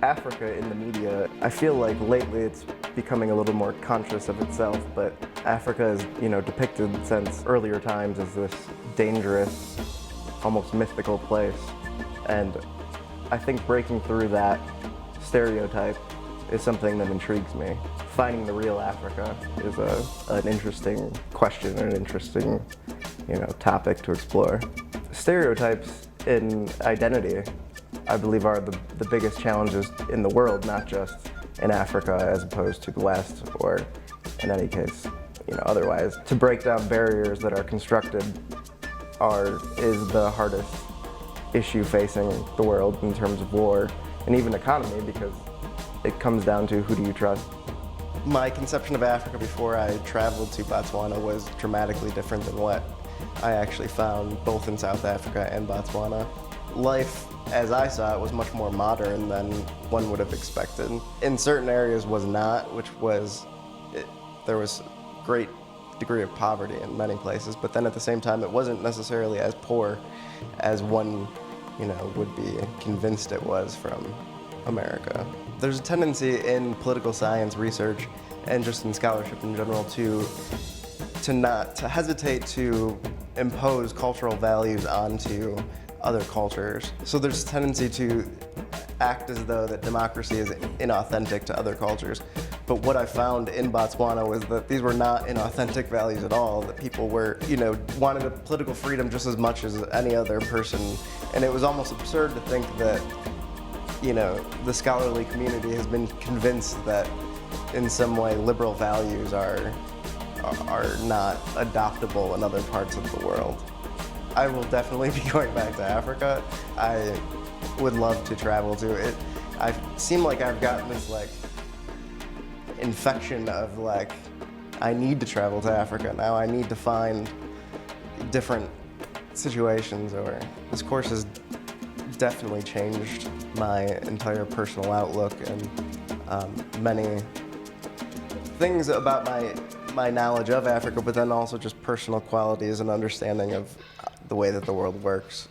Africa in the media, I feel like lately it's becoming a little more conscious of itself, but Africa is, depicted since earlier times as this dangerous, almost mythical place. And I think breaking through that stereotype is something that intrigues me. Finding the real Africa is an interesting question and an interesting, topic to explore. Stereotypes in identity, I believe, are the biggest challenges in the world, not just in Africa as opposed to the West, or in any case, otherwise. To break down barriers that are constructed is the hardest issue facing the world in terms of war and even economy, because it comes down to who do you trust. My conception of Africa before I traveled to Botswana was dramatically different than what I actually found both in South Africa and Botswana. Life, as I saw it, was much more modern than one would have expected. In certain areas was not, there was great degree of poverty in many places, but then at the same time it wasn't necessarily as poor as one, would be convinced it was from America. There's a tendency in political science research and just in scholarship in general to hesitate to impose cultural values onto other cultures. So there's a tendency to act as though that democracy is inauthentic to other cultures. But what I found in Botswana was that these were not inauthentic values at all, that people were, wanted a political freedom just as much as any other person. And it was almost absurd to think that, the scholarly community has been convinced that in some way liberal values are not adoptable in other parts of the world. I will definitely be going back to Africa. I would love to travel to it. I seem like I've gotten this infection of I need to travel to Africa now. I need to find different situations. Or this course has definitely changed my entire personal outlook and many things about my knowledge of Africa, but then also just personal qualities and understanding of the way that the world works.